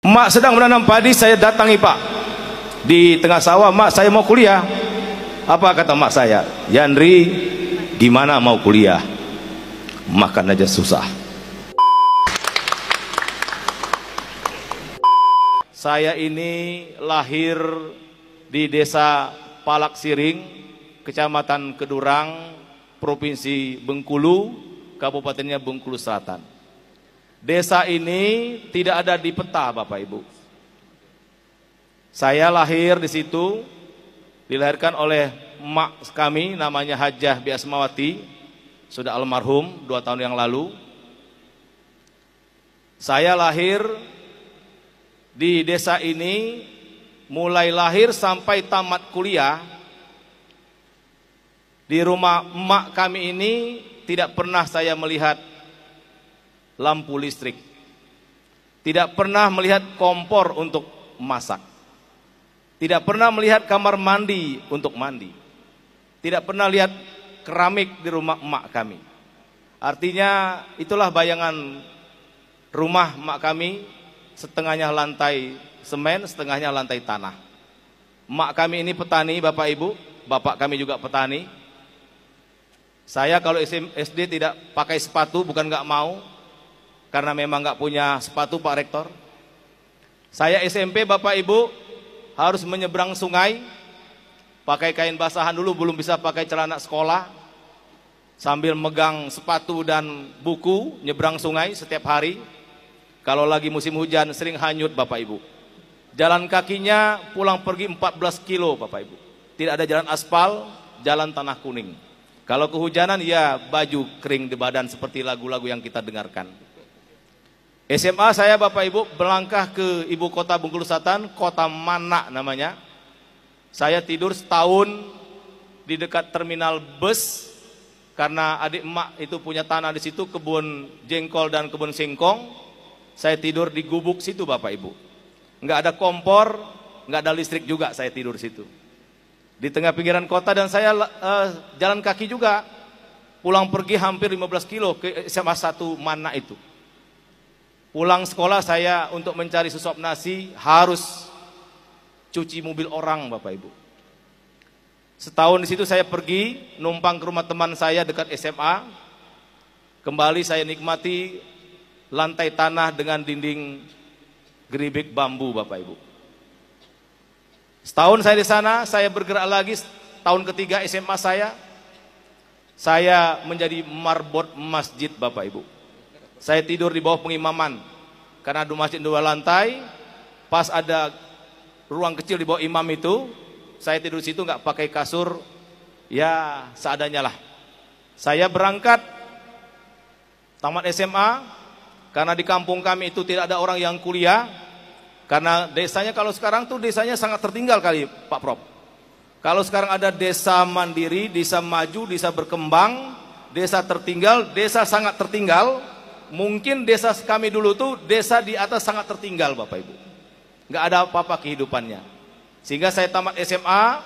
Mak sedang menanam padi, saya datangi Pak di tengah sawah. Mak, saya mau kuliah. Apa kata mak saya? Yandri, gimana mau kuliah? Makan aja susah. Saya ini lahir di desa Palak Siring, Kecamatan Kedurang, Provinsi Bengkulu, Kabupatennya Bengkulu Selatan. Desa ini tidak ada di peta, Bapak Ibu. Saya lahir di situ, dilahirkan oleh emak kami, namanya Hajah Biasmawati, sudah almarhum 2 tahun yang lalu. Saya lahir di desa ini, mulai lahir sampai tamat kuliah. Di rumah emak kami ini tidak pernah saya melihat lampu listrik, tidak pernah melihat kompor untuk masak, tidak pernah melihat kamar mandi untuk mandi, tidak pernah lihat keramik di rumah emak kami. Artinya itulah bayangan rumah emak kami, setengahnya lantai semen, setengahnya lantai tanah. Emak kami ini petani, Bapak Ibu, bapak kami juga petani. Saya kalau SD tidak pakai sepatu, bukan nggak mau, karena memang nggak punya sepatu Pak Rektor. Saya SMP, Bapak Ibu, harus menyeberang sungai, pakai kain basahan dulu, belum bisa pakai celana sekolah, sambil megang sepatu dan buku, nyebrang sungai setiap hari. Kalau lagi musim hujan sering hanyut, Bapak Ibu. Jalan kakinya pulang pergi 14 kilo, Bapak Ibu. Tidak ada jalan aspal, jalan tanah kuning. Kalau kehujanan ya baju kering di badan, seperti lagu-lagu yang kita dengarkan. SMA saya, Bapak Ibu, melangkah ke ibu kota Bengkulu Selatan, kota Mana namanya. Saya tidur setahun di dekat terminal bus, karena adik emak itu punya tanah di situ, kebun jengkol dan kebun singkong. Saya tidur di gubuk situ, Bapak Ibu. Nggak ada kompor, nggak ada listrik juga, saya tidur situ. Di tengah pinggiran kota, dan saya jalan kaki juga. Pulang pergi hampir 15 kilo ke SMA 1 Mana itu. Pulang sekolah saya untuk mencari sesuap nasi harus cuci mobil orang, Bapak Ibu. Setahun di situ saya pergi numpang ke rumah teman saya dekat SMA. Kembali saya nikmati lantai tanah dengan dinding geribik bambu, Bapak Ibu. Setahun saya di sana, saya bergerak lagi. Tahun ketiga SMA saya menjadi marbot masjid, Bapak Ibu. Saya tidur di bawah pengimaman, karena di masjid 2 lantai, pas ada ruang kecil di bawah imam itu, saya tidur di situ nggak pakai kasur, ya seadanya lah. Saya berangkat tamat SMA, karena di kampung kami itu tidak ada orang yang kuliah, karena desanya kalau sekarang tuh desanya sangat tertinggal kali Pak Prof. Kalau sekarang ada desa mandiri, desa maju, desa berkembang, desa tertinggal, desa sangat tertinggal. Mungkin desa kami dulu tuh desa di atas sangat tertinggal, Bapak Ibu. Nggak ada apa-apa kehidupannya. Sehingga saya tamat SMA,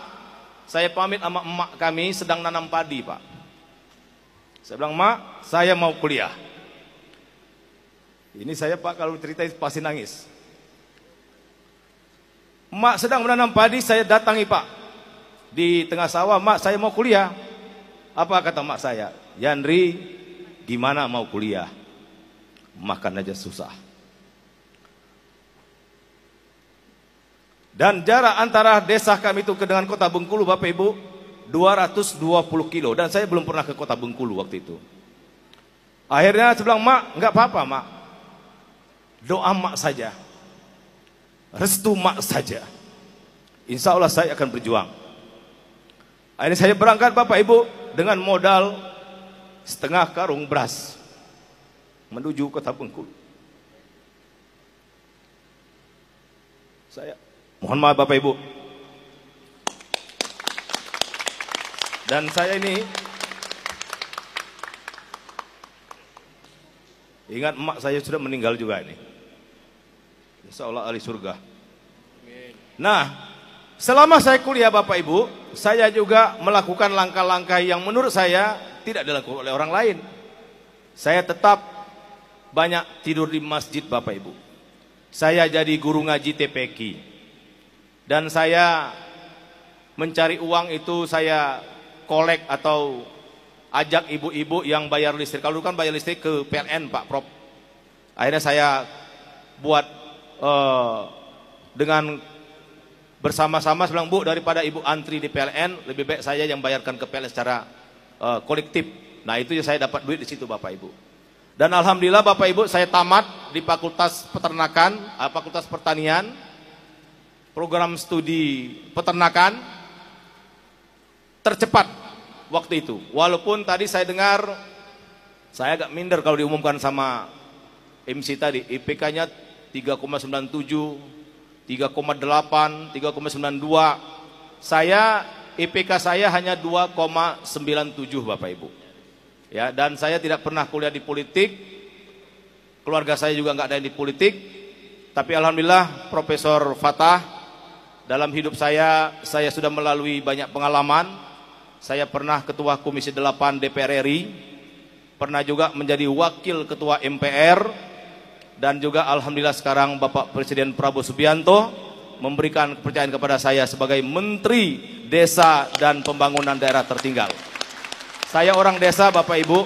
saya pamit sama emak kami sedang nanam padi, Pak. Saya bilang, "Mak, saya mau kuliah." Ini saya, Pak, kalau cerita pasti nangis. Emak sedang menanam padi, saya datangi Pak di tengah sawah. "Mak, saya mau kuliah." Apa kata emak saya? "Yandri, gimana mau kuliah? Makan aja susah." Dan jarak antara desa kami itu dengan kota Bengkulu, Bapak Ibu, 220 kilo. Dan saya belum pernah ke kota Bengkulu waktu itu. Akhirnya saya bilang, "Mak, nggak apa-apa, Mak. Doa Mak saja. Restu Mak saja. Insya Allah saya akan berjuang." Akhirnya saya berangkat, Bapak Ibu, dengan modal setengah karung beras menuju kota Bengkulu. Saya mohon maaf, Bapak Ibu. Dan saya ini ingat emak saya sudah meninggal juga ini. Insya Allah ahli surga. Nah, selama saya kuliah, Bapak Ibu, saya juga melakukan langkah-langkah yang menurut saya tidak dilakukan oleh orang lain. Saya tetap banyak tidur di masjid, Bapak Ibu. saya jadi guru ngaji TPQ. Dan saya mencari uang itu saya kolek atau ajak ibu-ibu yang bayar listrik. Kalau dulu kan bayar listrik ke PLN Pak Prof. Akhirnya saya buat dengan bersama-sama bilang, Bu, daripada ibu antri di PLN, lebih baik saya yang bayarkan ke PLN secara kolektif. Nah itu saya dapat duit di situ Bapak Ibu. Dan alhamdulillah Bapak Ibu, saya tamat di Fakultas Peternakan, Fakultas Pertanian, program studi peternakan tercepat waktu itu. Walaupun tadi saya dengar, saya agak minder kalau diumumkan sama MC tadi, IPK-nya 3,97, 3,8, 3,92. Saya IPK saya hanya 2,97 Bapak Ibu. Ya, dan saya tidak pernah kuliah di politik. Keluarga saya juga nggak ada yang di politik. Tapi alhamdulillah Profesor Fatah, dalam hidup saya sudah melalui banyak pengalaman. Saya pernah ketua Komisi 8 DPR RI, pernah juga menjadi wakil ketua MPR, dan juga alhamdulillah sekarang Bapak Presiden Prabowo Subianto memberikan kepercayaan kepada saya sebagai Menteri Desa dan Pembangunan Daerah Tertinggal. Saya orang desa Bapak Ibu.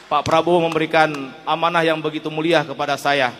Pak Prabowo memberikan amanah yang begitu mulia kepada saya.